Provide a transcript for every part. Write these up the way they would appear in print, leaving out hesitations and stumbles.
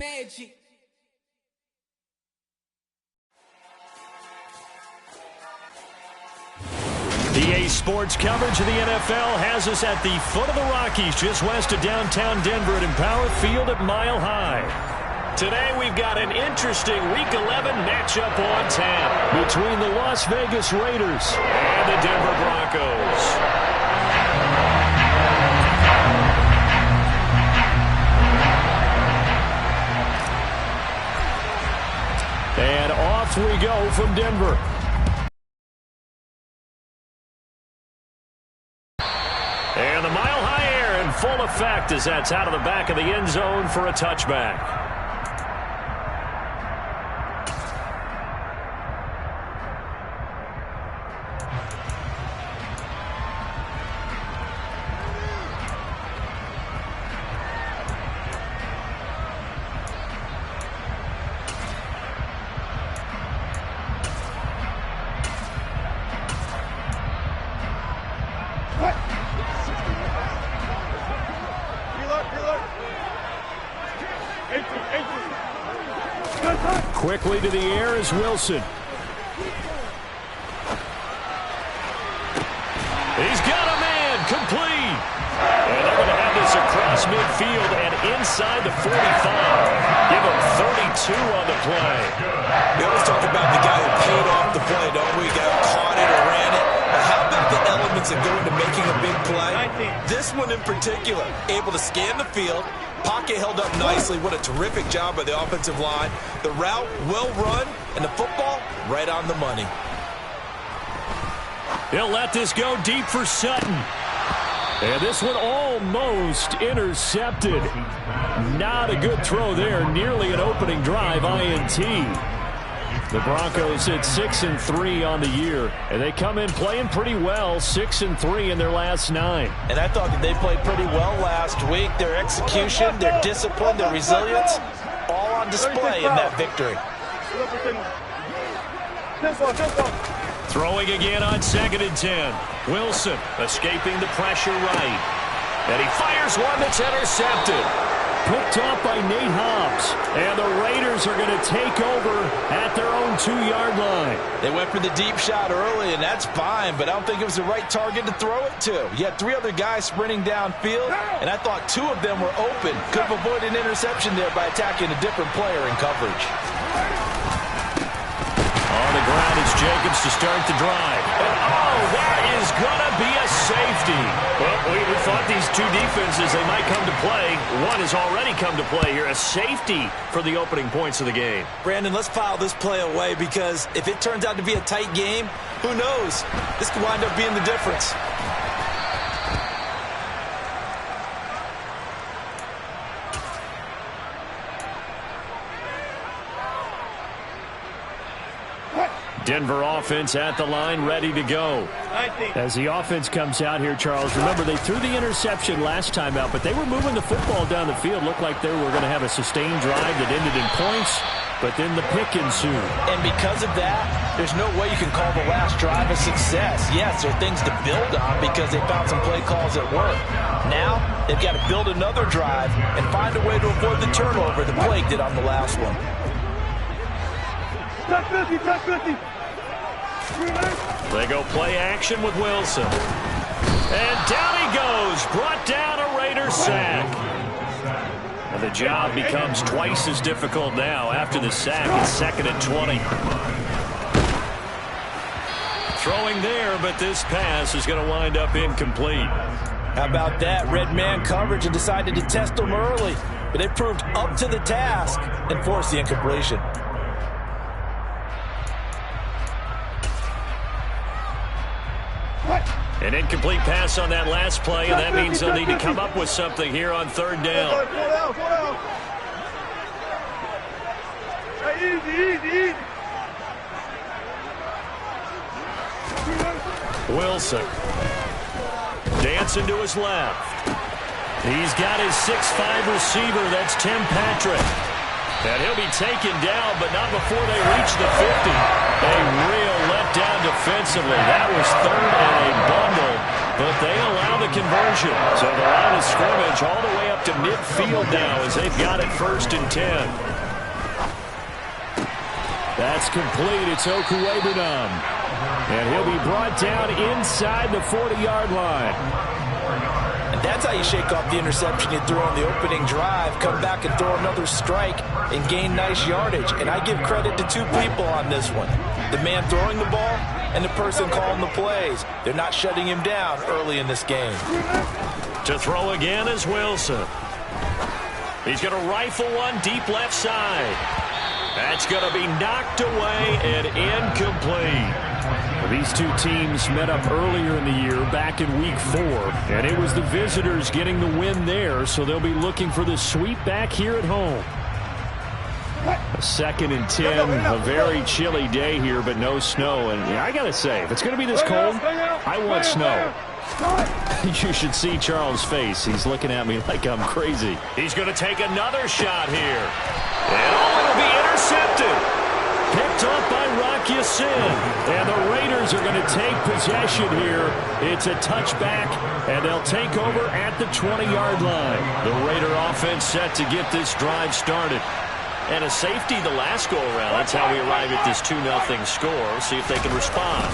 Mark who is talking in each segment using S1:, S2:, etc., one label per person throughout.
S1: magic.
S2: EA Sports coverage of the NFL has us at the foot of the Rockies, just west of downtown Denver at Empower Field at Mile High. Today we've got an interesting Week 11 matchup on tap between the Las Vegas Raiders and the Denver Broncos. And off we go from Denver. And the Mile High air in full effect as that's out of the back of the end zone for a touchback. Quickly to the air is Wilson. He's got a man, complete. And they're going to have this across midfield and inside the 45. Give him 32 on the play.
S3: We always talk about the guy who paid off the play, don't we? Guy who caught it or ran it. But how about the elements that go into making a big play? This one in particular, able to scan the field. Pocket held up nicely. What a terrific job by the offensive line. The route well run, and the football right on the money.
S2: He'll let this go deep for Sutton. And this one almost intercepted. Not a good throw there. Nearly an opening drive INT. The Broncos at 6-3 on the year, and they come in playing pretty well, 6-3 in their last 9.
S4: And I thought that they played pretty well last week. Their execution, their discipline, their resilience, all on display in that victory.
S2: Throwing again on 2nd and 10. Wilson escaping the pressure right. And he fires one that's intercepted. Picked off by Nate Hobbs. And the Raiders are going to take over at their own 2-yard line.
S4: They went for the deep shot early, and that's fine, but I don't think it was the right target to throw it to. You had 3 other guys sprinting downfield, and I thought 2 of them were open. Could have avoided an interception there by attacking a different player in coverage.
S2: On the ground, it's Jacobs to start the drive. And that is going to be a safety. Well, we thought these 2 defenses, they might come to play. One has already come to play here. A safety for the opening points of the game.
S3: Brandon, let's file this play away because if it turns out to be a tight game, who knows? This could wind up being the difference.
S2: Denver offense at the line, ready to go. As the offense comes out here, Charles, remember they threw the interception last time out, but they were moving the football down the field. Looked like they were going to have a sustained drive that ended in points, but then the pick ensued.
S4: And because of that, there's no way you can call the last drive a success. Yes, there are things to build on because they found some play calls that work. Now, they've got to build another drive and find a way to avoid the turnover the Blake did on the last one.
S5: Touch 50, touch 50.
S2: They go play action with Wilson. And down he goes. Brought down a Raider sack. And the job becomes twice as difficult now after the sack. It's 2nd and 20. Throwing there, but this pass is going to wind up incomplete.
S4: How about that? Red man coverage and decided to test them early. But they proved up to the task and forced the incompletion.
S2: An incomplete pass on that last play, and that means they'll need to come up with something here on 3rd down.
S5: Easy.
S2: Wilson dancing to his left. He's got his 6'5" receiver. That's Tim Patrick. And he'll be taken down, but not before they reach the 50. A real letdown defensively. That was 3rd and a bundle. but they allow the conversion. So the line of scrimmage all the way up to midfield now as they've got it 1st and 10. That's complete. It's Okuwebunam. And he'll be brought down inside the 40-yard line.
S4: And that's how you shake off the interception you threw on the opening drive, come back and throw another strike and gain nice yardage. And I give credit to 2 people on this one. The man throwing the ball and the person calling the plays. They're not shutting him down early in this game.
S2: To throw again is Wilson. He's going to rifle one deep left side. That's going to be knocked away and incomplete. These 2 teams met up earlier in the year, back in week 4, and it was the visitors getting the win there, so they'll be looking for the sweep back here at home. A 2nd and 10, a very chilly day here, but no snow. And yeah, I got to say, if it's going to be this cold, I want snow. You should see Charles' face. He's looking at me like I'm crazy. He's going to take another shot here. And it'll be intercepted. Picked up by Rocky Sin. And the Raiders are going to take possession here. It's a touchback, and they'll take over at the 20-yard line. The Raider offense set to get this drive started. And a safety the last go-around. That's how we arrive at this 2-0 score. See if they can respond.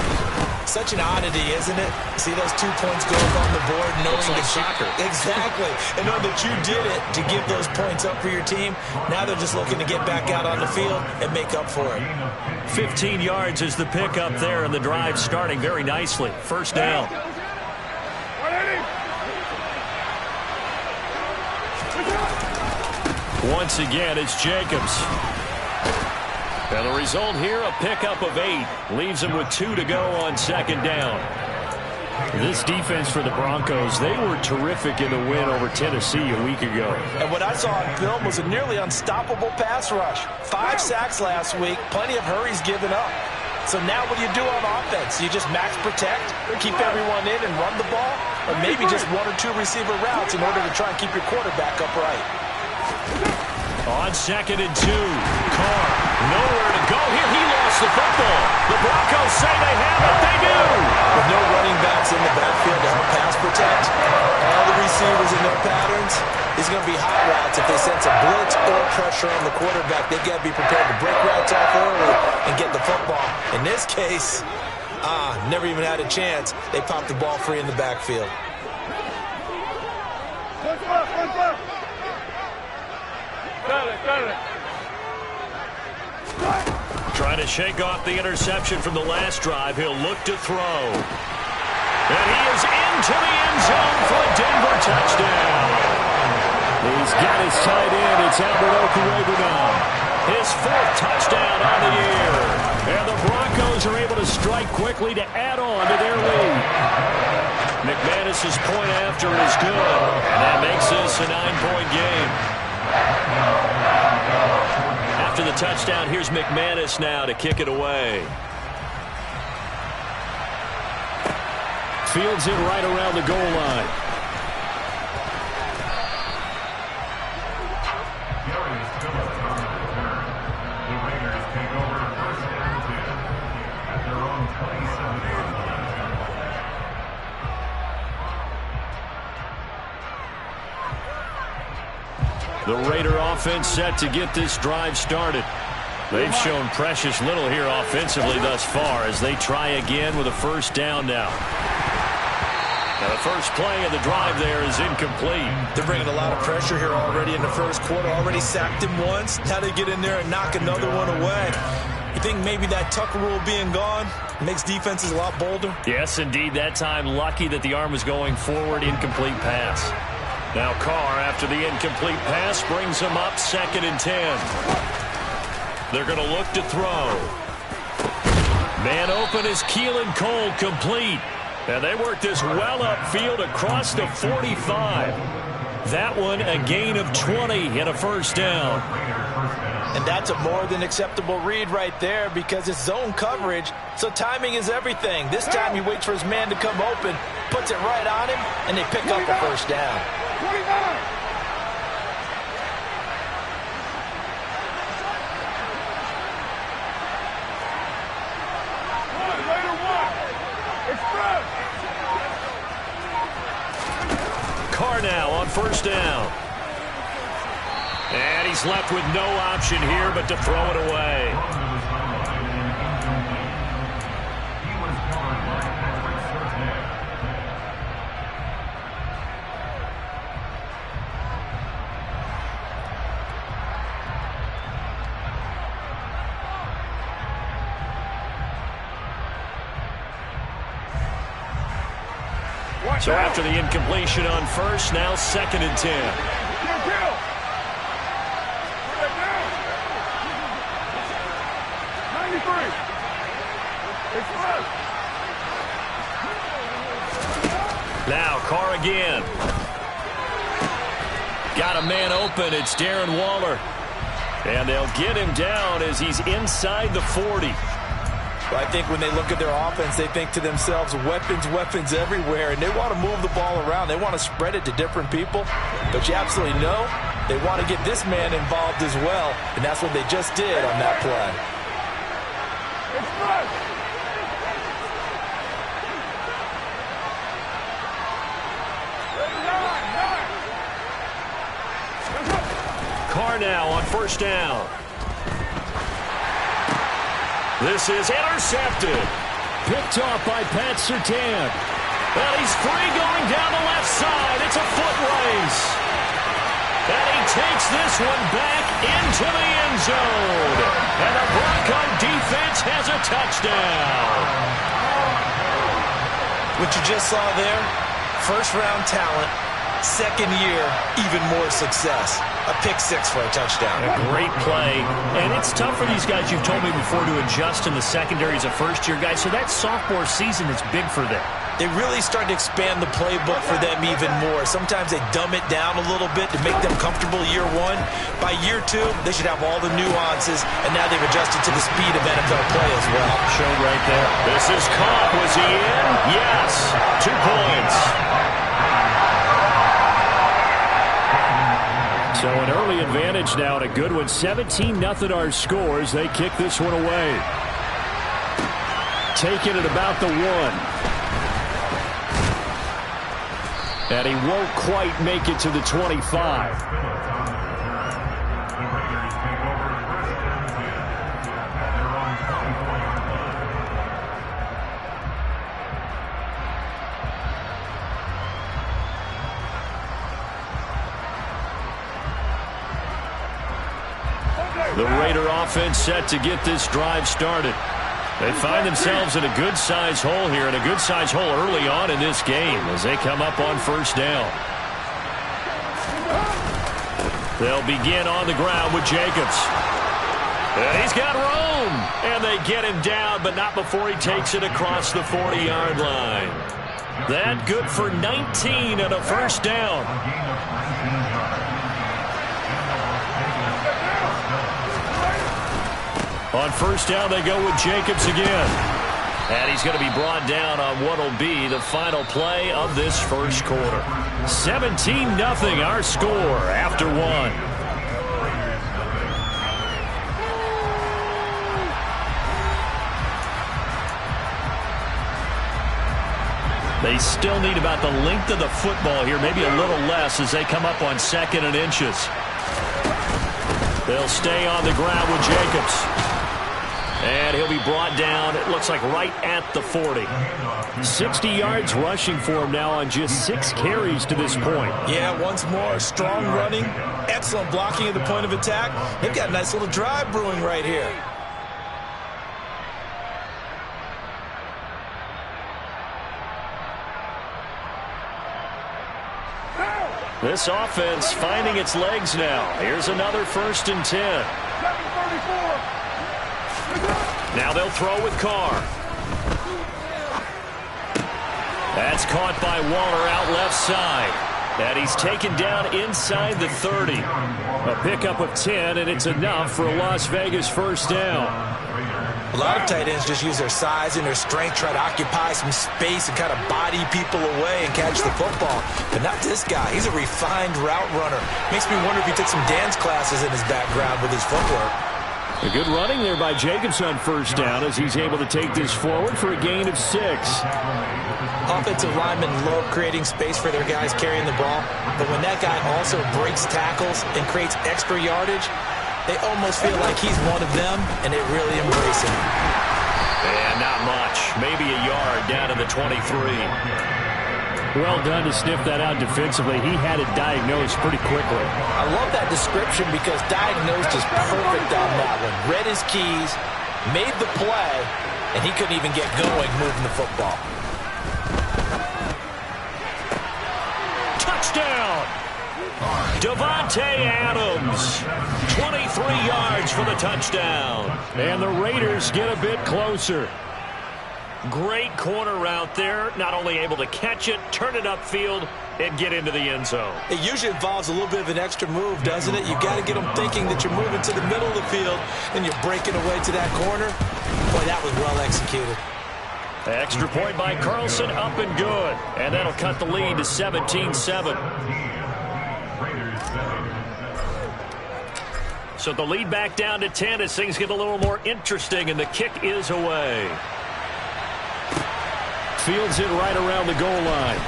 S3: Such an oddity, isn't it? See those 2 points go up on the board, knowing
S2: like
S3: that
S2: soccer.
S3: Exactly. And knowing that you did it to give those points up for your team. Now they're just looking to get back out on the field and make up for it.
S2: 15 yards is the pickup there, and the drive starting very nicely. 1st down. Once again, it's Jacobs. And the result here, a pickup of 8. Leaves them with 2 to go on 2nd down. This defense for the Broncos, they were terrific in the win over Tennessee a week ago.
S4: And what I saw on film was a nearly unstoppable pass rush. 5 sacks last week, plenty of hurries given up. So now what do you do on offense? You just max protect, keep everyone in and run the ball? Or maybe just 1 or 2 receiver routes in order to try and keep your quarterback upright?
S2: On 2nd and 2, Carr, nowhere to go here. He lost the football. The Broncos say they have it. They do.
S3: With no running backs in the backfield to help pass protect, all the receivers in their patterns, these are going to be hot routes. If they sense a blitz or pressure on the quarterback, they've got to be prepared to break routes off early and get the football. In this case, never even had a chance. They popped the ball free in the backfield.
S2: Trying to shake off the interception from the last drive. He'll look to throw. And he is into the end zone for a Denver touchdown. He's got his tight end. It's Albert Okuwebunam. His 4th touchdown on the year. And the Broncos are able to strike quickly to add on to their lead. McManus's point after is good. And that makes this a 9-point game. After the touchdown, here's McManus now to kick it away. Fields it right around the goal line. The Raider offense set to get this drive started. They've shown precious little here offensively thus far as they try again with a 1st down now. Now the first play of the drive there is incomplete.
S3: They're bringing a lot of pressure here already in the 1st quarter. Already sacked him once. Now they get in there and knock another one away. You think maybe that Tucker rule being gone makes defenses a lot bolder?
S2: Yes, indeed. That time lucky that the arm was going forward. Incomplete pass. Now Carr, after the incomplete pass, brings him up 2nd and 10. They're going to look to throw. Man open is Keelan Cole, complete. And they work this well upfield across the 45. That one a gain of 20 and a 1st down.
S4: And that's a more than acceptable read right there because it's zone coverage, so timing is everything. This time he waits for his man to come open, puts it right on him, and they pick up a 1st down.
S5: 29.
S2: he's left with no option here but to throw it away. So after the incompletion on first, now 2nd and 10. Now Carr again. Got a man open. It's Darren Waller. And they'll get him down as he's inside the 40.
S4: I think when they look at their offense, they think to themselves, weapons, weapons everywhere, and they want to move the ball around. They want to spread it to different people, but you absolutely know they want to get this man involved as well, and that's what they just did on that play.
S2: Carr now on 1st down. This is intercepted. Picked off by Pat Surtain. Well, he's free going down the left side. It's a foot race. And he takes this one back into the end zone. And the Bronco defense has a touchdown.
S3: What you just saw there, first-round talent, second year, even more success. A pick 6 for a touchdown.
S2: A great play. And it's tough for these guys, you've told me before, to adjust in the secondary as a first-year guy. So that sophomore season is big for them.
S3: They really start to expand the playbook for them even more. Sometimes they dumb it down a little bit to make them comfortable year 1. By year 2, they should have all the nuances, and now they've adjusted to the speed of NFL play as well.
S2: Showed right there. This is caught. Was he in? Yes. 2 points. So an early advantage now and a good one. 17-0 our scores. They kick this one away. Taking it about the 1. And he won't quite make it to the 25. The Raider offense set to get this drive started. They find themselves in a good-sized hole here, and a good-sized hole early on in this game as they come up on 1st down. They'll begin on the ground with Jacobs. And he's got room. And they get him down, but not before he takes it across the 40-yard line. That good for 19 and a 1st down. On 1st down, they go with Jacobs again. And he's going to be brought down on what will be the final play of this first quarter. 17-0 our score after 1. They still need about the length of the football here, maybe a little less as they come up on 2nd and inches. They'll stay on the ground with Jacobs. And he'll be brought down, it looks like right at the 40. 60 yards rushing for him now on just 6 carries to this point.
S3: Yeah, once more, strong running, excellent blocking at the point of attack. They've got a nice little drive brewing right here.
S2: This offense finding its legs now. Here's another 1st and 10. Now they'll throw with Carr. That's caught by Waller out left side. And he's taken down inside the 30. A pickup of 10, and it's enough for a Las Vegas 1st down.
S3: A lot of tight ends just use their size and their strength, try to occupy some space and kind of body people away and catch the football. But not this guy. He's a refined route runner. Makes me wonder if he took some dance classes in his background with his footwork.
S2: A good running there by Jacobs on first down as he's able to take this forward for a gain of 6.
S3: Offensive linemen love creating space for their guys carrying the ball, but when that guy also breaks tackles and creates extra yardage, they almost feel like he's one of them, and they really embrace him.
S2: And not much. Maybe a yard down to the 23. Well done to sniff that out defensively. He had it diagnosed pretty quickly.
S4: I love that description because diagnosed is perfect on that one. Read his keys, made the play, and he couldn't even get going moving the football.
S2: Touchdown! Davante Adams, 23 yards for the touchdown. And the Raiders get a bit closer. Great corner route there. Not only able to catch it, turn it upfield, and get into the end zone.
S3: It usually involves a little bit of an extra move, doesn't it? You've got to get them thinking that you're moving to the middle of the field, and you're breaking away to that corner. Boy, that was well executed.
S2: Extra point by Carlson, up and good. And that'll cut the lead to 17-7. So the lead back down to 10 as things get a little more interesting, and the kick is away. Fields it right around the goal line.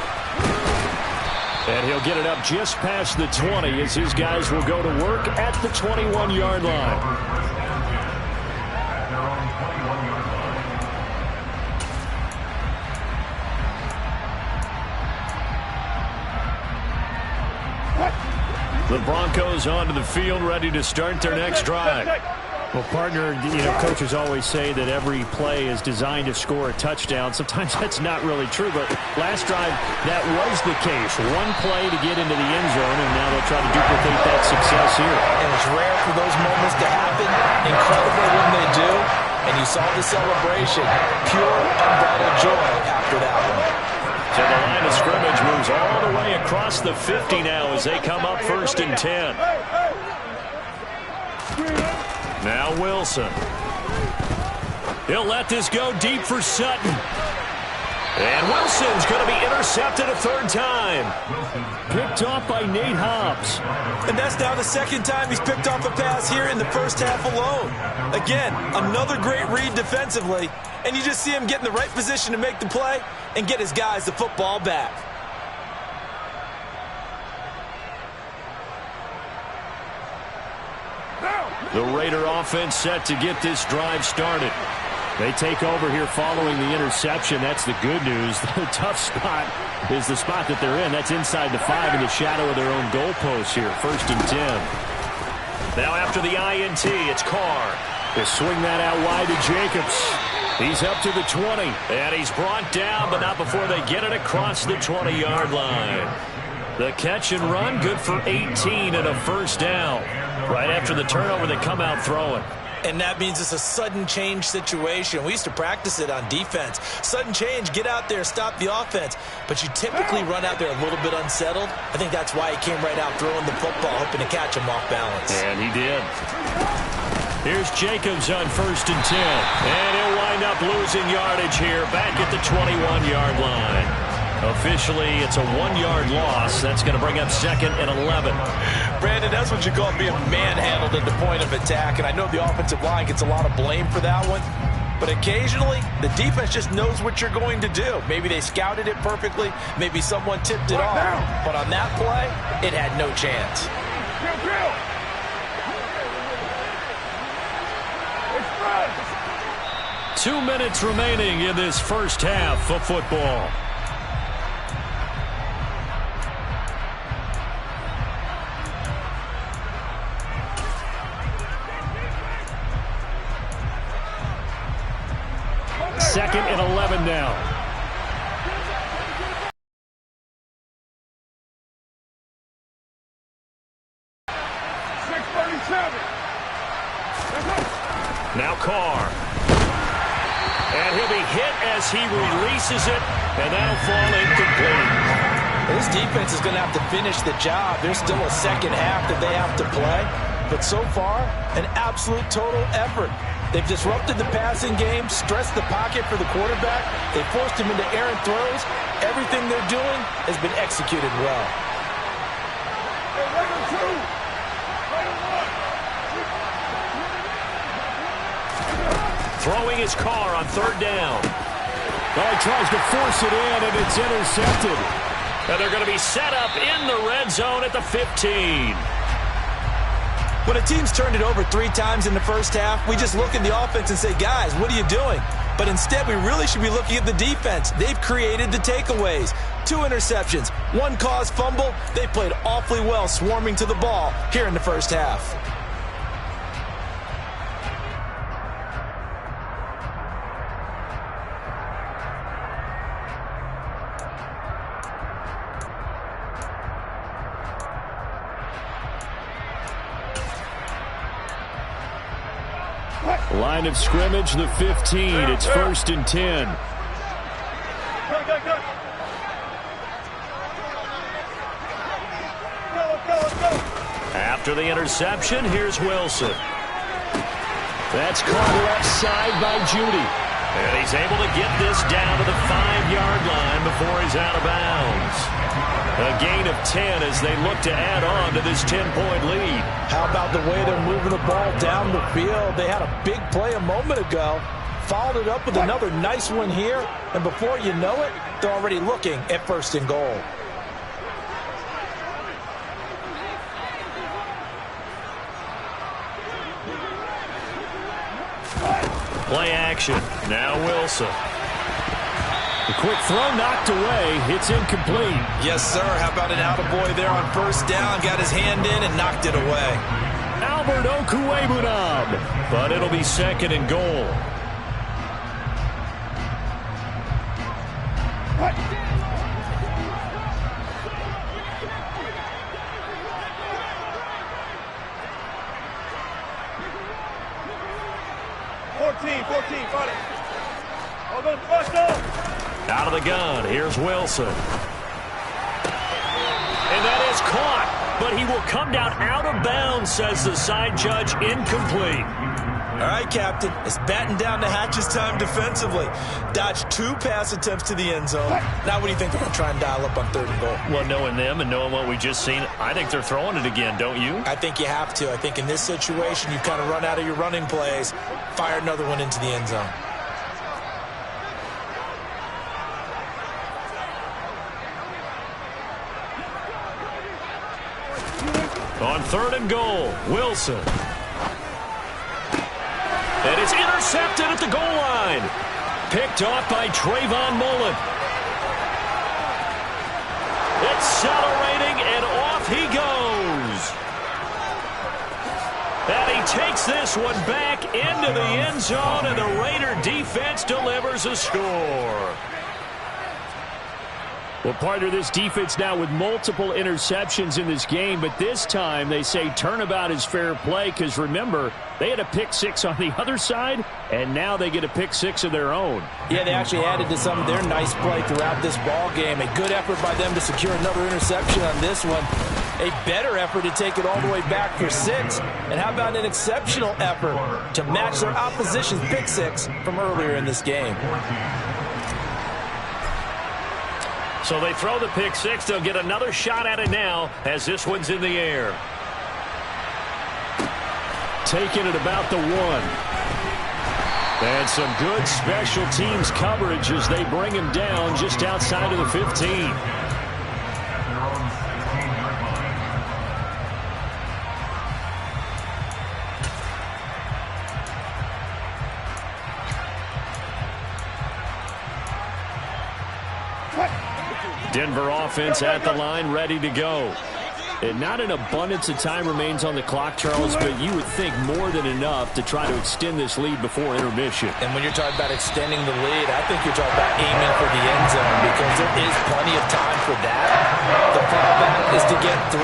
S2: And he'll get it up just past the 20 as his guys will go to work at the 21-yard line. The Broncos onto the field, ready to start their next drive. Well, partner, coaches always say that every play is designed to score a touchdown. Sometimes that's not really true, but last drive, that was the case. One play to get into the end zone, and now they'll try to duplicate that success here.
S4: And it's rare for those moments to happen. Incredible when they do. And you saw the celebration. Pure, unbridled joy after that one.
S2: So the line of scrimmage moves all the way across the 50 now as they come up 1st and 10. Now Wilson. He'll let this go deep for Sutton. And Wilson's going to be intercepted a 3rd time. Picked off by Nate Hobbs.
S3: And that's now the 2nd time he's picked off a pass here in the first half alone. Again, another great read defensively. And you just see him get in the right position to make the play and get his guys the football back.
S2: The Raider offense set to get this drive started. They take over here following the interception. That's the good news. The tough spot is the spot that they're in. That's inside the 5 in the shadow of their own goalpost here. 1st and 10. Now after the INT, it's Carr. They swing that out wide to Jacobs. He's up to the 20. And he's brought down, but not before they get it across the 20-yard line. The catch and run, good for 18 and a 1st down. Right after the turnover, they come out throwing.
S3: And that means it's a sudden change situation. We used to practice it on defense. Sudden change, get out there, stop the offense. But you typically run out there a little bit unsettled. I think that's why he came right out throwing the football, hoping to catch him off balance.
S2: And he did. Here's Jacobs on 1st and 10. And he'll wind up losing yardage here back at the 21-yard line. Officially, it's a 1-yard loss. That's going to bring up 2nd and 11.
S4: Brandon, that's what you call being manhandled at the point of attack. And I know the offensive line gets a lot of blame for that one. But occasionally, the defense just knows what you're going to do. Maybe they scouted it perfectly. Maybe someone tipped it off. But on that play, it had no chance.
S2: 2 minutes remaining in this first half of football. Second and 11 now. Now Carr. And he'll be hit as he releases it, and that'll fall incomplete.
S4: This defense is going to have to finish the job. There's still a 2nd half that they have to play. But so far, an absolute total effort. They've disrupted the passing game, stressed the pocket for the quarterback. They forced him into errant throws. Everything they're doing has been executed well.
S2: throwing his car on third down. Well, he tries to force it in, and it's intercepted. And they're going to be set up in the red zone at the 15.
S3: When a team's turned it over 3 times in the first half, we just look at the offense and say, guys, what are you doing? But instead, we really should be looking at the defense. They've created the takeaways. 2 interceptions, 1 caused fumble. They played awfully well swarming to the ball here in the first half.
S2: Line of scrimmage, the 15. It's 1st and 10. After the interception, here's Wilson. That's caught left side by Judy. And he's able to get this down to the 5-yard line before he's out of bounds. A gain of 10 as they look to add on to this 10-point lead.
S4: How about the way they're moving the ball down the field? They had a big play a moment ago. Followed it up with another nice one here. And before you know it, they're already looking at 1st and goal.
S2: Play action. Now Wilson. The quick throw knocked away. It's incomplete.
S3: Yes, sir. How about an attaboy there on 1st down? Got his hand in and knocked it away.
S2: Albert Okuwebunam. But it'll be 2nd and goal. Out of the gun, here's Wilson. And that is caught, but he will come down out of bounds, says the side judge, incomplete.
S3: All right, Captain, it's batten down the hatches time defensively. Dodged 2 pass attempts to the end zone. Now what do you think they're going to try and dial up on 3rd and goal?
S2: Well, knowing them and knowing what we just seen, I think they're throwing it again, don't you?
S3: I think you have to. I think in this situation, you kind of run out of your running plays, fire another one into the end zone.
S2: On 3rd and goal, Wilson. And it's intercepted at the goal line. Picked off by Trayvon Mullen. Accelerating, and off he goes. And he takes this one back into the end zone, and the Raider defense delivers a score. Well, partner, this defense now with multiple interceptions in this game, but this time they say turnabout is fair play because, remember, they had a pick 6 on the other side, and now they get a pick 6 of their own.
S4: Yeah, they actually added to some of their nice play throughout this ball game. A good effort by them to secure another interception on this one. A better effort to take it all the way back for 6. And how about an exceptional effort to match their opposition's pick 6 from earlier in this game.
S2: So they throw the pick 6. They'll get another shot at it now as this one's in the air. Taking it about the 1. And some good special teams coverage as they bring him down just outside of the 15. Denver offense at the line, ready to go. And not an abundance of time remains on the clock, Charles, but you would think more than enough to try to extend this lead before intermission.
S4: And when you're talking about extending the lead, I think you're talking about aiming for the end zone because there is plenty of time for that. The fallback is to get 3.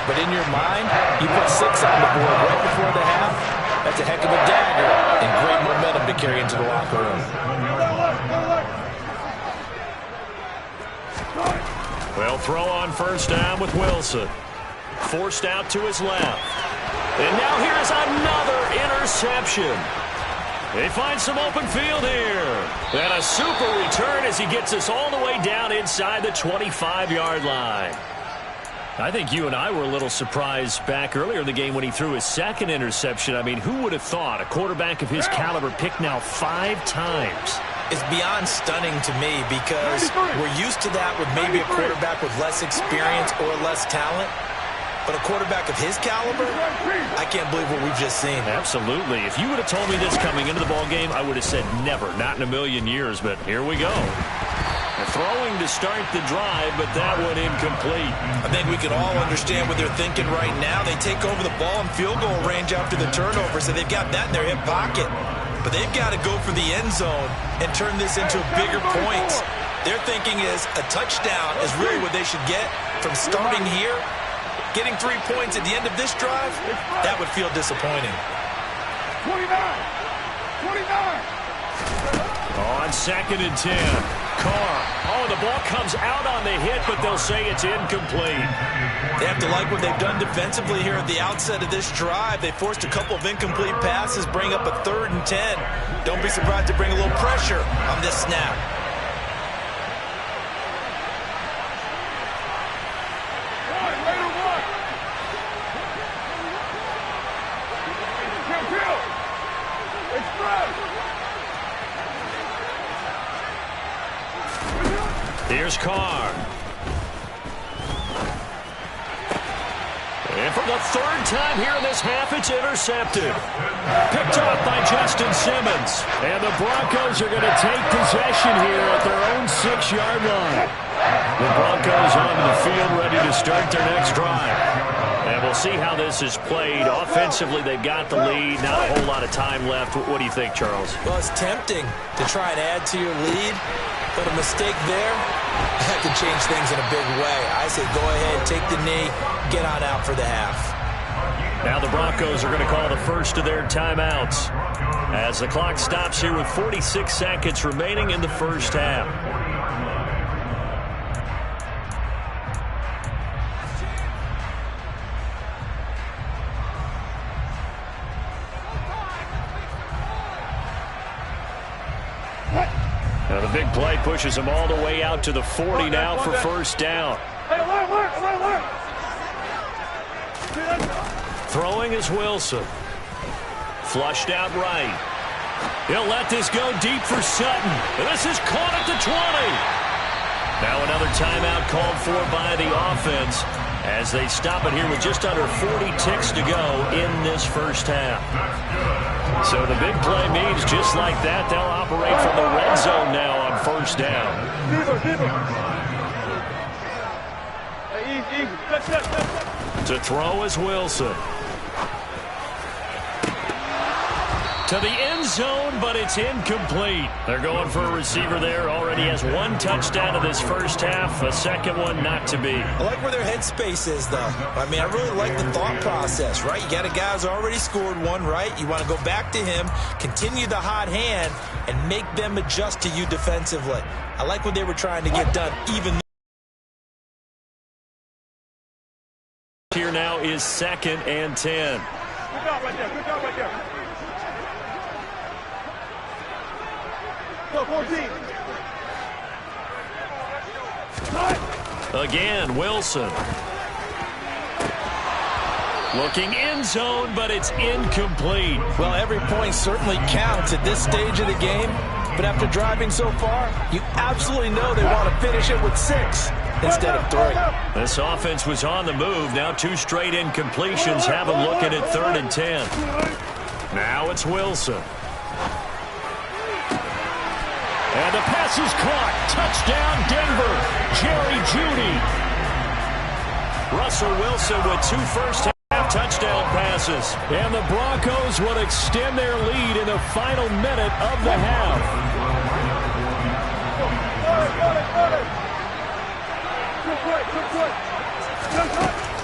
S4: But in your mind, you put 6 on the board right before the half. That's a heck of a dagger and great momentum to carry into the locker room.
S2: Well, throw on 1st down with Wilson. Forced out to his left. And now here's another interception. They find some open field here. And a super return as he gets us all the way down inside the 25-yard line. I think you and I were a little surprised back earlier in the game when he threw his second interception. I mean, who would have thought a quarterback of his caliber picked now 5 times?
S4: It's beyond stunning to me because we're used to that with maybe a quarterback with less experience or less talent. But a quarterback of his caliber, I can't believe what we've just seen.
S2: Absolutely. If you would have told me this coming into the ballgame, I would have said never, not in a million years. But here we go. They're throwing to start the drive, but that one incomplete.
S4: I think we can all understand what they're thinking right now. They take over the ball in field goal range after the turnover, so they've got that in their hip pocket. But they've got to go for the end zone and turn this into bigger points. Their thinking is a touchdown is really what they should get from starting here. Getting 3 points at the end of this drive, that would feel disappointing.
S5: 29.
S2: On 2nd and 10. Carr. Oh, the ball comes out on the hit, but they'll say it's incomplete.
S4: They have to like what they've done defensively here at the outset of this drive. They forced a couple of incomplete passes, bring up a 3rd and 10. Don't be surprised to bring a little pressure on this snap.
S2: Here's Carr. And for the 3rd time here in this half, it's intercepted. Picked off by Justin Simmons. And the Broncos are going to take possession here at their own 6-yard line. The Broncos onto the field ready to start their next drive. And we'll see how this is played. Offensively, they've got the lead. Not a whole lot of time left. What do you think, Charles?
S4: Well, it's tempting to try and add to your lead, but a mistake there, that could change things in a big way. I say go ahead, take the knee, get on out for the half.
S2: Now the Broncos are going to call the first of their timeouts as the clock stops here with 46 seconds remaining in the first half. Now the big play pushes him all the way out to the 40 now for first down. Throwing is Wilson. Flushed out right. He'll let this go deep for Sutton. This is caught at the 20. Now another timeout called for by the offense as they stop it here with just under 40 ticks to go in this first half. So the big play means just like that, they'll operate from the red zone now on first down. To throw is Wilson. To the end zone, but it's incomplete. They're going for a receiver there. Already has 1 touchdown in this first half. A second one not to be.
S4: I like where their headspace is, though. I mean, I really like the thought process, right? You got a guy who's already scored 1, right? You want to go back to him, continue the hot hand, and make them adjust to you defensively. I like what they were trying to get done, even
S2: here now is 2nd and 10.
S5: Good job right there. Good job right there. Go, 14.
S2: Again, Wilson. Looking end zone, but it's incomplete.
S4: Well, every point certainly counts at this stage of the game. But after driving so far, you absolutely know they want to finish it with 6 instead of 3.
S2: This offense was on the move. Now 2 straight incompletions have them looking at 3rd and 10. Now it's Wilson. And the pass is caught. Touchdown, Denver. Jerry Jeudy. Russell Wilson with 2 first-half touchdown passes. And the Broncos will extend their lead in the final minute of the half.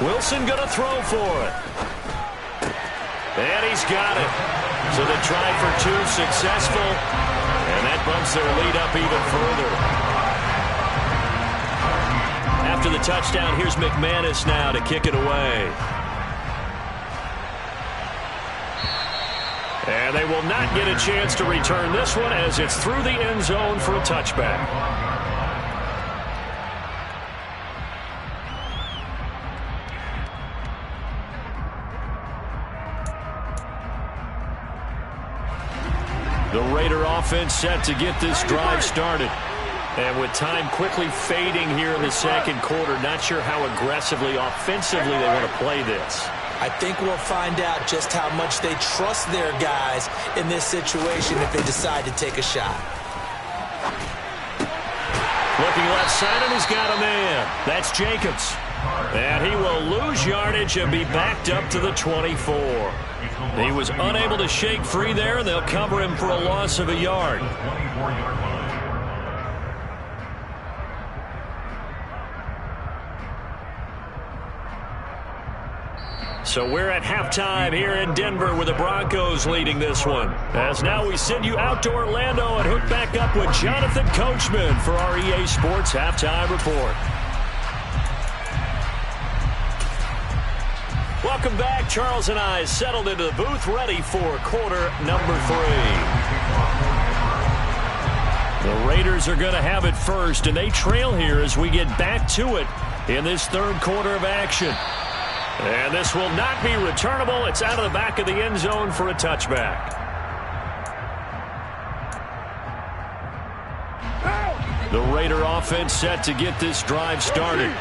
S2: Wilson going to throw for it. And he's got it. So the try for 2 successful. And that bumps their lead up even further. After the touchdown, here's McManus now to kick it away. And they will not get a chance to return this one as it's through the end zone for a touchback. The Raider offense set to get this drive started. And with time quickly fading here in the second quarter, not sure how aggressively, offensively they want to play this.
S4: I think we'll find out just how much they trust their guys in this situation if they decide to take a shot.
S2: Looking left side, and he's got a man. That's Jacobs. And he will lose yardage and be backed up to the 24. He was unable to shake free there, and they'll cover him for a loss of a yard. So we're at halftime here in Denver with the Broncos leading this one. As now we send you out to Orlando and hook back up with Jonathan Coachman for our EA Sports Halftime Report. Welcome back. Charles and I settled into the booth ready for quarter number 3. The Raiders are going to have it first, and they trail here as we get back to it in this third quarter of action. And this will not be returnable. It's out of the back of the end zone for a touchback. The Raider offense set to get this drive started.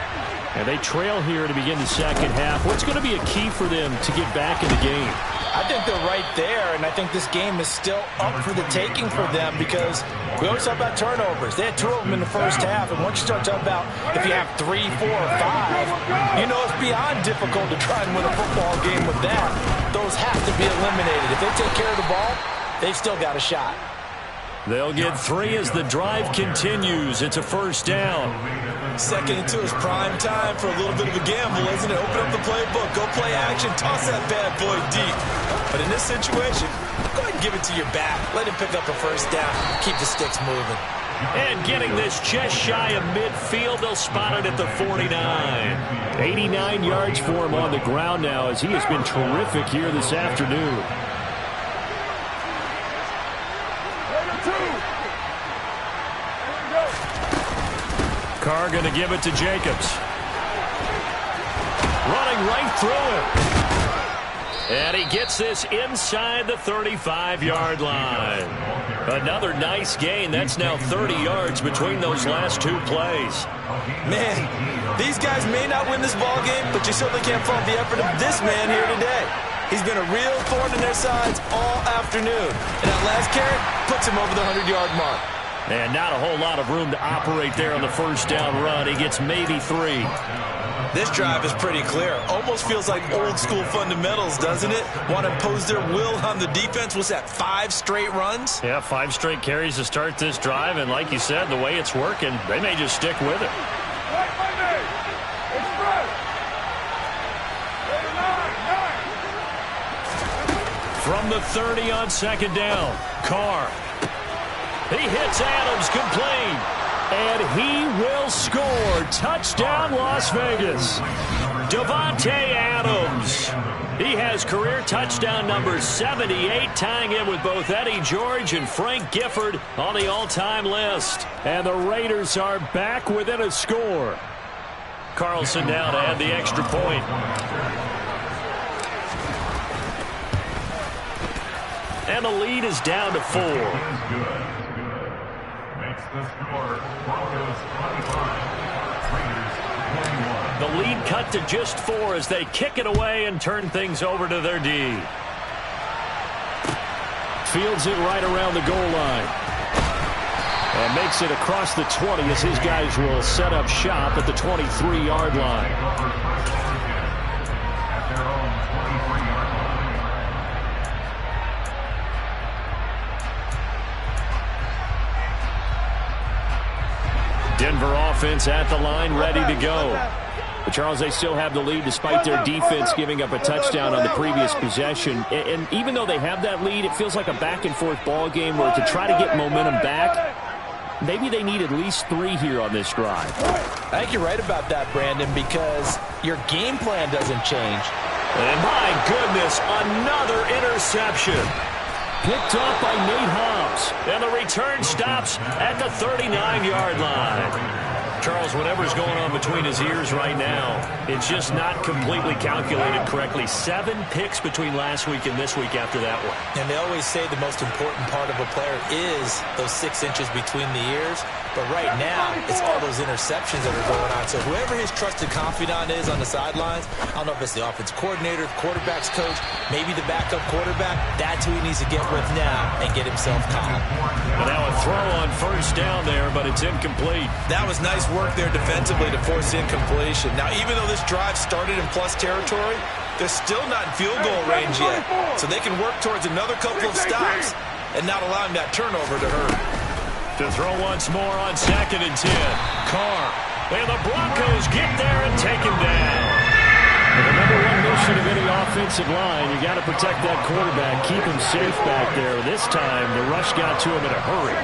S2: And they trail here to begin the second half. What's going to be a key for them to get back in the game?
S4: I think they're right there, and I think this game is still up for the taking for them because we always talk about turnovers. They had 2 of them in the first half, and once you start talking about if you have 3, 4, or 5, you know it's beyond difficult to try and win a football game with that. Those have to be eliminated. If they take care of the ball, they've still got a shot.
S2: They'll get 3 as the drive continues. It's a first down.
S3: 2nd and 2 is prime time for a little bit of a gamble, isn't it? Open up the playbook, go play action, toss that bad boy deep. But in this situation, go ahead and give it to your back. Let him pick up a first down. Keep the sticks moving.
S2: And getting this just shy of midfield, they'll spot it at the 49. 89 yards for him on the ground now as he has been terrific here this afternoon. Carr going to give it to Jacobs. Running right through him. And he gets this inside the 35-yard line. Another nice gain. That's now 30 yards between those last 2 plays.
S3: Man, these guys may not win this ball game, but you certainly can't fault the effort of this man here today. He's been a real thorn in their sides all afternoon. And that last carry puts him over the 100-yard mark.
S2: And not a whole lot of room to operate there on the first down run. He gets maybe 3.
S3: This drive is pretty clear. Almost feels like old school fundamentals, doesn't it? Want to impose their will on the defense. Was that 5 straight runs?
S2: Yeah, 5 straight carries to start this drive. And like you said, the way it's working, they may just stick with it. From the 30 on second down, Carr. He hits Adams complete, and he will score. Touchdown, Las Vegas. Davante Adams. He has career touchdown number 78, tying him with both Eddie George and Frank Gifford on the all-time list. And the Raiders are back within a score. Carlson now to add the extra point. And the lead is down to 4. The lead cut to just 4 as they kick it away and turn things over to their D. Fields it right around the goal line. And makes it across the 20 as his guys will set up shop at the 23-yard line. Denver offense at the line, ready to go. But, Charles, they still have the lead despite their defense giving up a touchdown on the previous possession. And even though they have that lead, it feels like a back-and-forth ball game where to try to get momentum back, maybe they need at least 3 here on this drive.
S4: I think you're right about that, Brandon, because your game plan doesn't change.
S2: And, my goodness, another interception. Picked off by Nate Hobbs. And the return stops at the 39-yard line. Charles, whatever's going on between his ears right now, it's just not completely calculated correctly. 7 picks between last week and this week after that one.
S4: And they always say the most important part of a player is those 6 inches between the ears. But right now, it's all those interceptions that are going on. So whoever his trusted confidant is on the sidelines, I don't know if it's the offensive coordinator, the quarterback's coach, maybe the backup quarterback, that's who he needs to get with now and get himself calm.
S2: And now a throw on first down there, but it's incomplete.
S3: That was nice work there defensively to force incompletion. Now, even though this drive started in plus territory, they're still not in field goal range yet. So they can work towards another couple of stops and not allowing that turnover to hurt.
S2: To throw once more on 2nd and 10. Carr. And the Broncos get there and take him down. And the number one mission of any offensive line, you got to protect that quarterback, keep him safe back there. This time, the rush got to him in a hurry.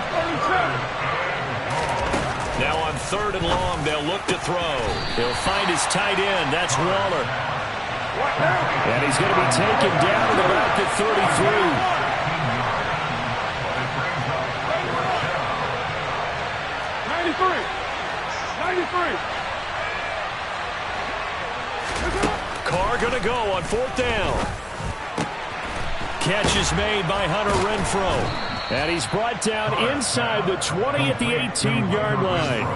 S2: Now on 3rd and long, they'll look to throw. He'll find his tight end. That's Waller. And he's going to be taken down at about the 33.
S5: 93.
S2: Carr going to go on 4th down. Catch is made by Hunter Renfrow. And he's brought down inside the 20 at the 18-yard line.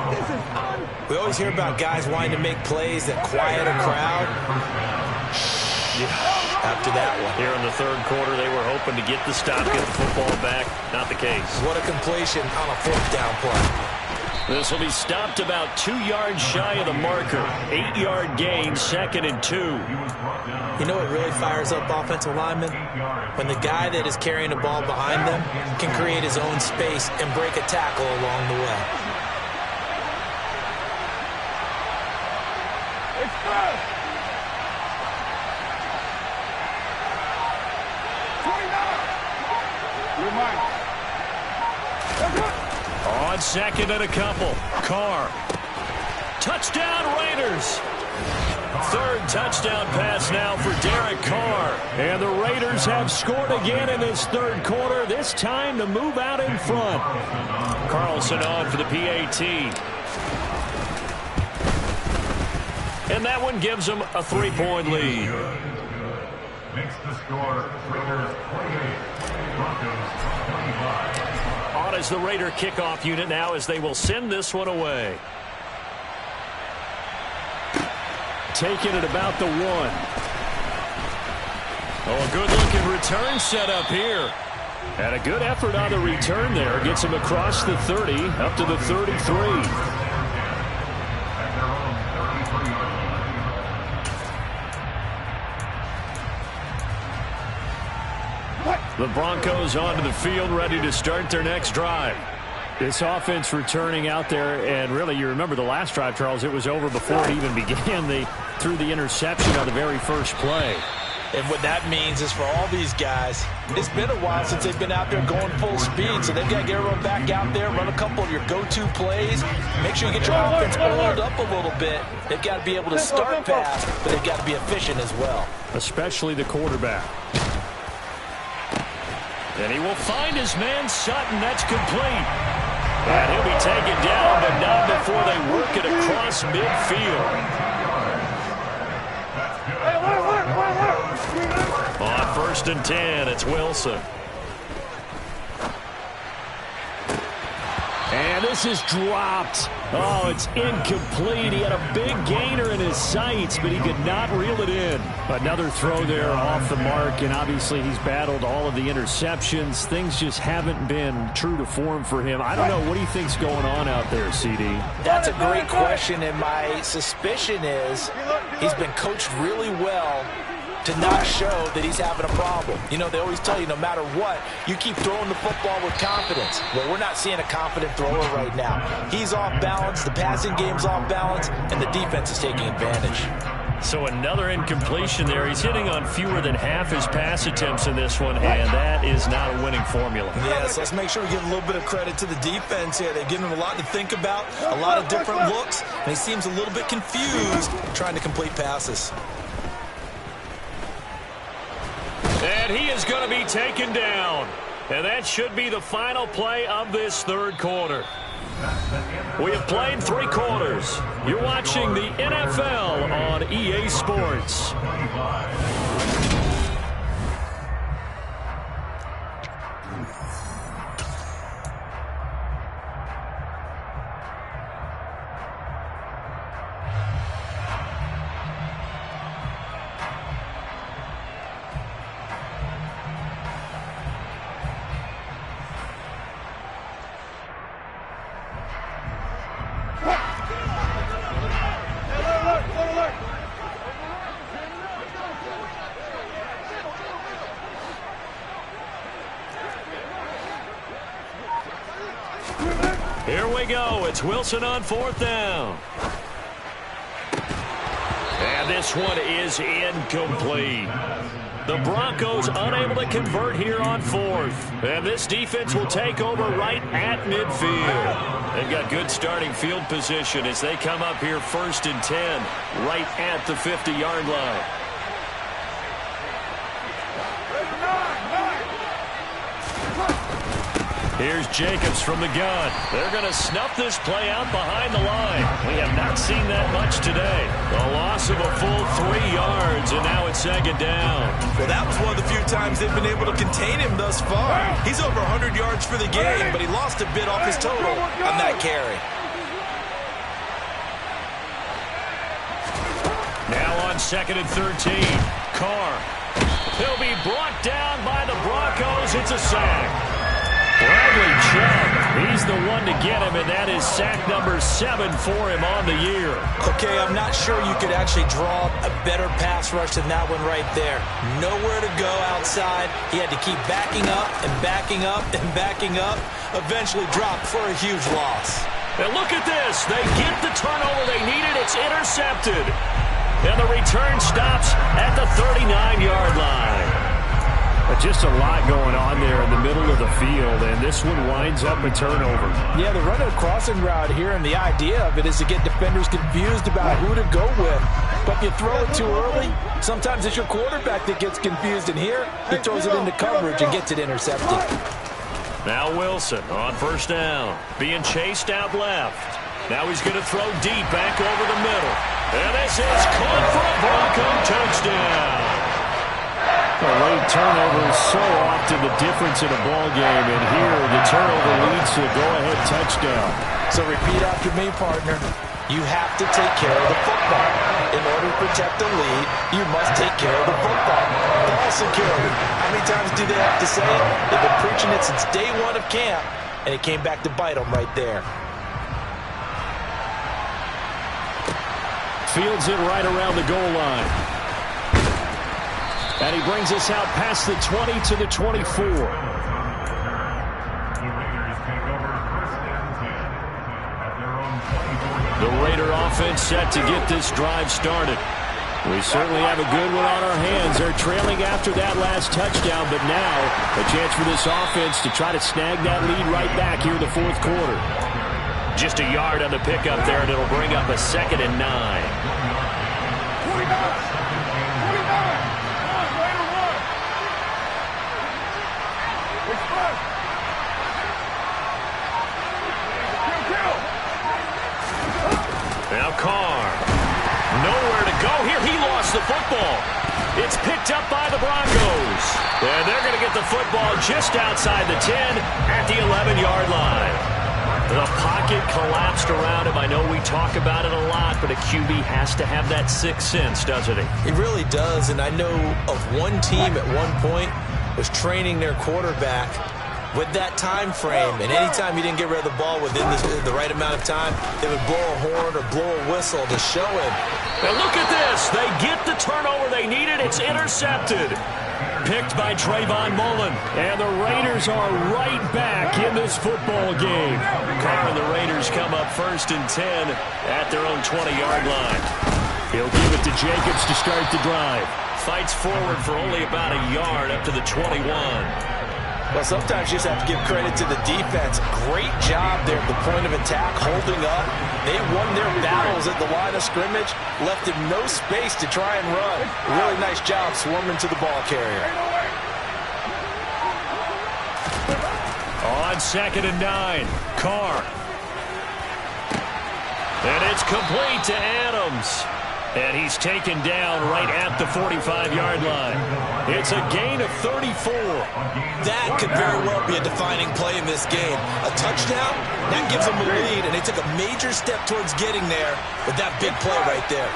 S4: We always hear about guys wanting to make plays that quiet a crowd. After that one.
S2: Here in the 3rd quarter, they were hoping to get the stop, get the football back. Not the case.
S4: What a completion on a 4th down play.
S2: This will be stopped about 2 yards shy of the marker. 8-yard gain, 2nd and 2.
S4: You know what really fires up offensive linemen? When the guy that is carrying the ball behind them can create his own space and break a tackle along the way.
S5: Express. 29. You're mine.
S2: On 2nd and a couple. Carr. Touchdown Raiders. 3rd touchdown pass now for Derek Carr. And the Raiders have scored again in this 3rd quarter. This time to move out in front. Carlson on for the PAT. And that one gives them a 3-point lead.
S1: Makes the score Raiders 28, Broncos 25.
S2: On as the Raider kickoff unit now as they will send this one away. Taking it about the 1. Oh, a good-looking return set up here. And a good effort on the return there. Gets him across the 30, up to the 33. The Broncos onto the field, ready to start their next drive. This offense returning out there, and really, you remember the last drive, Charles, it was over before it even began. They threw the interception on the very first play.
S4: And what that means is for all these guys, it's been a while since they've been out there going full speed, so they've got to get everyone back out there, run a couple of your go-to plays, make sure you get your offense oiled up a little bit. They've got to be able to start fast, but they've got to be efficient as well.
S2: Especially the quarterback. And he will find his man Sutton. That's complete. And he'll be taken down, but not before they work it across midfield. On 1st and 10, it's Wilson. And this is dropped. Oh, it's incomplete. He had a big gainer in his sights, but he could not reel it in. Another throw there off the mark, and obviously he's battled all of the interceptions. Things just haven't been true to form for him. I don't know. What do you think's going on out there, CD?
S4: That's a great question, and my suspicion is he's been coached really well to not show that he's having a problem. You know, they always tell you no matter what, you keep throwing the football with confidence. Well, we're not seeing a confident thrower right now. He's off balance, the passing game's off balance, and the defense is taking advantage.
S2: So another incompletion there. He's hitting on fewer than half his pass attempts in this one, and that is not a winning formula.
S3: Yes, let's make sure we give a little bit of credit to the defense here. They've given him a lot to think about, a lot of different looks, and he seems a little bit confused trying to complete passes.
S2: And he is going to be taken down. And that should be the final play of this 3rd quarter. We have played 3 quarters. You're watching the NFL on EA Sports. Here we go. It's Wilson on 4th down. And this one is incomplete. The Broncos unable to convert here on 4th. And this defense will take over right at midfield. They've got good starting field position as they come up here 1st and 10, right at the 50-yard line. Here's Jacobs from the gun. They're going to snuff this play out behind the line. We have not seen that much today. A loss of a full 3 yards, and now it's 2nd down.
S3: Well, that was one of the few times they've been able to contain him thus far. He's over 100 yards for the game, but he lost a bit off his total on that carry.
S2: Now on 2nd and 13. Carr. He'll be brought down by the Broncos. It's a sack. Bradley Chubb, he's the one to get him, and that is sack number 7 for him on the year.
S4: Okay, I'm not sure you could actually draw a better pass rush than that one right there. Nowhere to go outside. He had to keep backing up and backing up and backing up. Eventually dropped for a huge loss.
S2: And look at this. They get the turnover they needed. It's intercepted. And the return stops at the 39-yard line. Just a lot going on there in the middle of the field, and this one winds up a turnover.
S4: Yeah, they're running a crossing route here, and the idea of it is to get defenders confused about who to go with. But if you throw it too early, sometimes it's your quarterback that gets confused, and here he throws it into coverage and gets it intercepted.
S2: Now Wilson on 1st down, being chased out left. Now he's going to throw deep back over the middle. And this is caught for a Bronco touchdown. A late turnover is so often the difference in a ball game, and here the turnover leads to a go-ahead touchdown.
S4: So repeat after me, partner. You have to take care of the football. In order to protect the lead, you must take care of the football. Ball security. How many times do they have to say it? They've been preaching it since day 1 of camp, and it came back to bite them right there.
S2: Fields it right around the goal line. And he brings us out past the 20 to the 24.
S1: The Raiders take over 1st and 10 at their own 24.
S2: The Raider offense set to get this drive started. We certainly have a good one on our hands. They're trailing after that last touchdown, but now a chance for this offense to try to snag that lead right back here in the 4th quarter. Just a yard on the pickup there, and it'll bring up a 2nd and 9.
S5: 49.
S2: Now Carr. Nowhere to go here. He lost the football. It's picked up by the Broncos. And they're going to get the football just outside the 10 at the 11-yard line. The pocket collapsed around him. I know we talk about it a lot, but a QB has to have that sixth sense, doesn't he?
S4: He really does, and I know of one team at one point was training their quarterback with that time frame, and anytime he didn't get rid of the ball within the right amount of time, they would blow a horn or blow a whistle to show him.
S2: And look at this. They get the turnover they needed. It's intercepted. Picked by Trayvon Mullen. And the Raiders are right back in this football game. Carr and the Raiders come up 1st and 10 at their own 20-yard line. He'll give it to Jacobs to start the drive. Fights forward for only about a yard up to the 21.
S4: Well, sometimes you just have to give credit to the defense. Great job there at the point of attack, holding up. They won their battles at the line of scrimmage, left him no space to try and run. Really nice job swarming to the ball carrier.
S2: On 2nd and 9, Carr. And it's complete to Adams. And he's taken down right at the 45-yard line. It's a gain of 34.
S3: That could very well be a defining play in this game. A touchdown, that gives them a lead, and they took a major step towards getting there with that big play right there.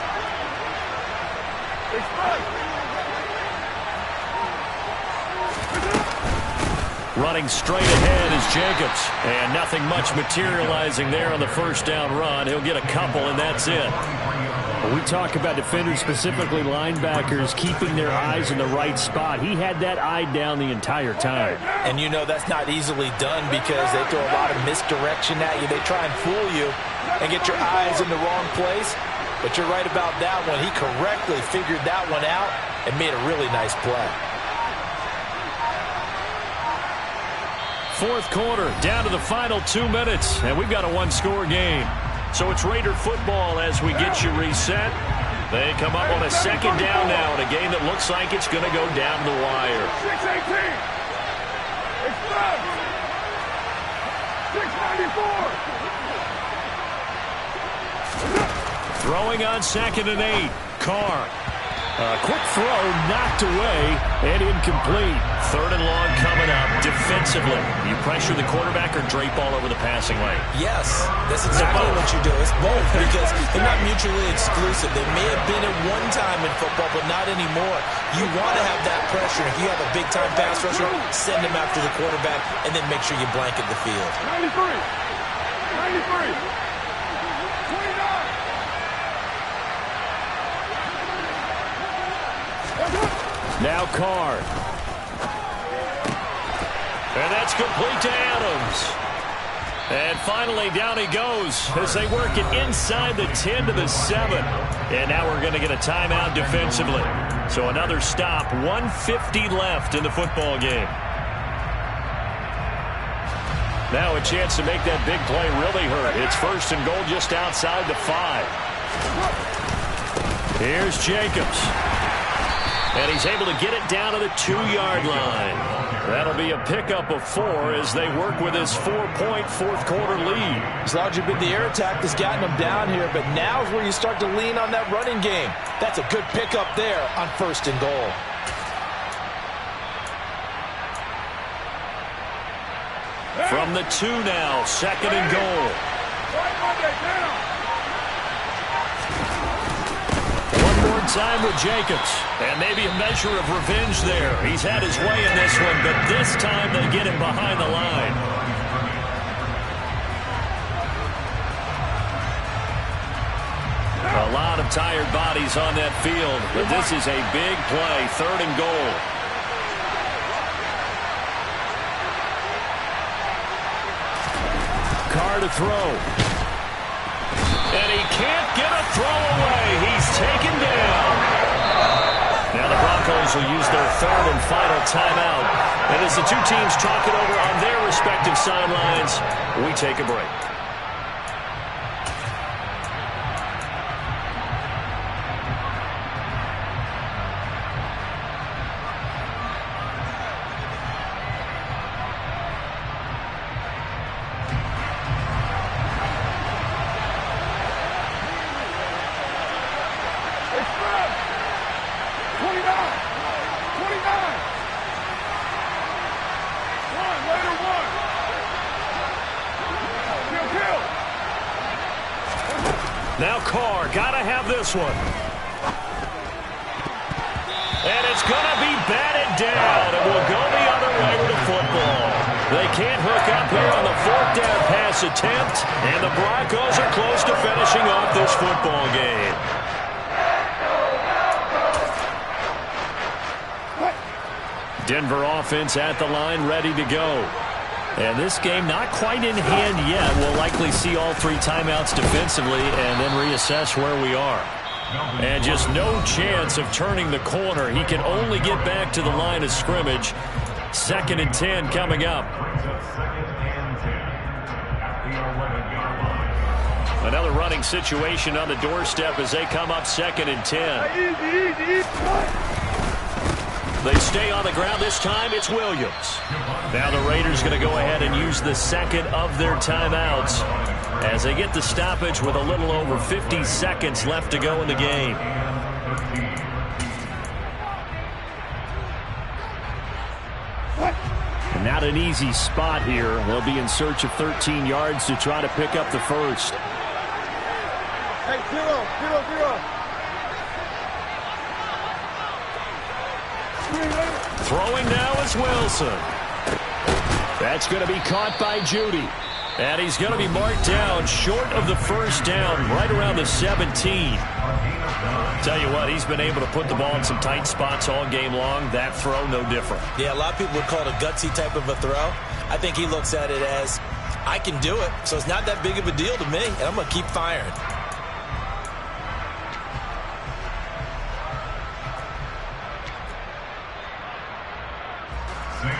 S2: Running straight ahead is Jacobs. And nothing much materializing there on the first down run. He'll get a couple, and that's it.
S6: We talk about defenders, specifically linebackers, keeping their eyes in the right spot. He had that eye down the entire time.
S4: And you know that's not easily done because they throw a lot of misdirection at you. They try and fool you and get your eyes in the wrong place. But you're right about that one. He correctly figured that one out and made a really nice play.
S2: Fourth quarter, down to the final 2 minutes, and we've got a one-score game. So it's Raider football as we get you reset. They come up on a second down now in a game that looks like it's going to go down the wire.
S5: 6-18. Express. 694.
S2: Throwing on 2nd and 8. Carr. A quick throw knocked away and incomplete. 3rd and long coming up defensively. You pressure the quarterback or drape all over the passing lane?
S3: Yes, that's exactly what you do. It's both because they're not mutually exclusive. They may have been at one time in football, but not anymore. You want to have that pressure. If you have a big-time pass rusher, send him after the quarterback and then make sure you blanket the field.
S5: 93. 93. 29.
S2: Now Carr. And that's complete to Adams. And finally down he goes as they work it inside the 10 to the 7. And now we're going to get a timeout defensively. So another stop, 1:50 left in the football game. Now a chance to make that big play really hurt. It's 1st and goal just outside the 5. Here's Jacobs. And he's able to get it down to the 2-yard line. That'll be a pickup of 4 as they work with his 4-point fourth-quarter lead.
S4: As long as you've been the air attack that's gotten them down here, but now is where you start to lean on that running game. That's a good pickup there on 1st and goal.
S2: From the 2 now, 2nd and goal. One more time with Jacobs. And maybe a measure of revenge there. He's had his way in this one, but this time they get him behind the line. A lot of tired bodies on that field, but this is a big play, 3rd and goal. Carr to throw. And he can't get a throw away. He's taken down. Now the Broncos will use their 3rd and final timeout. And as the two teams talk it over on their respective sidelines, we take a break. Now Carr, gotta have this one. And it's gonna be batted down, and we'll go the other way with the football. They can't hook up here on the 4th down pass attempt, and the Broncos are close to finishing off this football game. Denver offense at the line, ready to go. And this game not quite in hand yet. We'll likely see all 3 timeouts defensively and then reassess where we are. And just no chance of turning the corner. He can only get back to the line of scrimmage. 2nd and 10 coming up. Another running situation on the doorstep as they come up 2nd and 10. They stay on the ground this time. It's Williams. Now the Raiders going to go ahead and use the 2nd of their timeouts. as they get the stoppage with a little over 50 seconds left to go in the game. And not an easy spot here. They'll be in search of 13 yards to try to pick up the first.
S5: Hey, 0-0-0.
S2: Throwing now is Wilson. That's going to be caught by Judy. And he's going to be marked down short of the first down, right around the 17. Tell you what, he's been able to put the ball in some tight spots all game long. That throw, no different.
S3: Yeah, a lot of people would call it a gutsy type of a throw. I think he looks at it as, I can do it, so it's not that big of a deal to me, and I'm going to keep firing.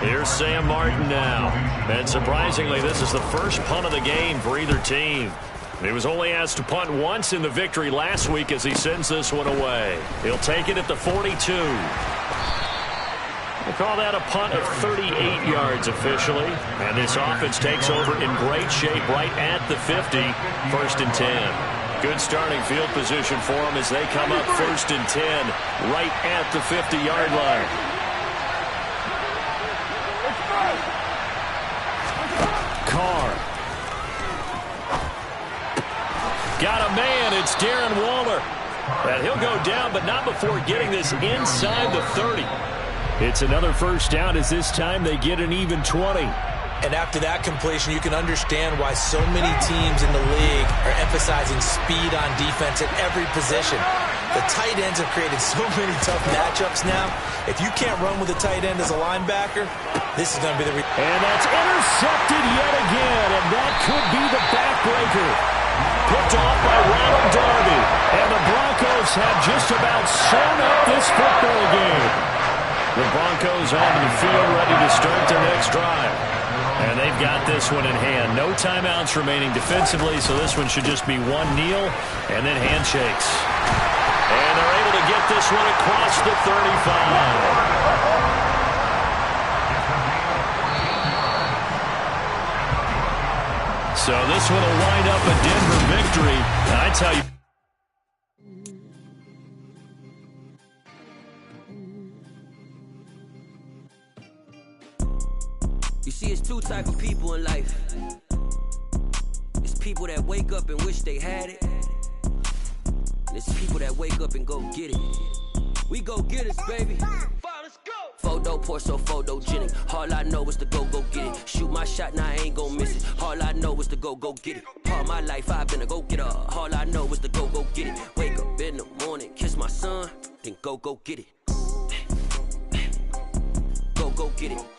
S2: Here's Sam Martin now. And surprisingly, this is the first punt of the game for either team. He was only asked to punt once in the victory last week as he sends this one away. He'll take it at the 42. We'll call that a punt of 38 yards officially. And this offense takes over in great shape right at the 50. 1st and 10. Good starting field position for them as they come up 1st and 10 right at the 50-yard line. Carr. Got a man. It's Darren Waller. And he'll go down, but not before getting this inside the 30. It's another first down as this time they get an even 20.
S3: And after that completion, you can understand why so many teams in the league are emphasizing speed on defense at every position. The tight ends have created so many tough matchups now. If you can't run with a tight end as a linebacker, this is going to be the...
S2: And that's intercepted yet again, and that could be the backbreaker. Picked off by Ronald Darby. And the Broncos have just about sewn up this football game. The Broncos onto the field ready to start their next drive. And they've got this one in hand. No timeouts remaining defensively, so this one should just be one kneel and then handshakes. And they're able to get this one across the 35. So this one will wind up a Denver victory. And I tell you,
S7: you see, it's two types of people in life. It's people that wake up and wish they had it. And it's people that wake up and go get it. We go get it, baby. Let's go. Photo pour so photogenic. All I know is to go get it. Shoot my shot, now I ain't gon' miss it. All I know is to go get it. All my life I've been a go-getter. All I know is to go get it. Wake up in the morning, kiss my son, then go get it. Go get it.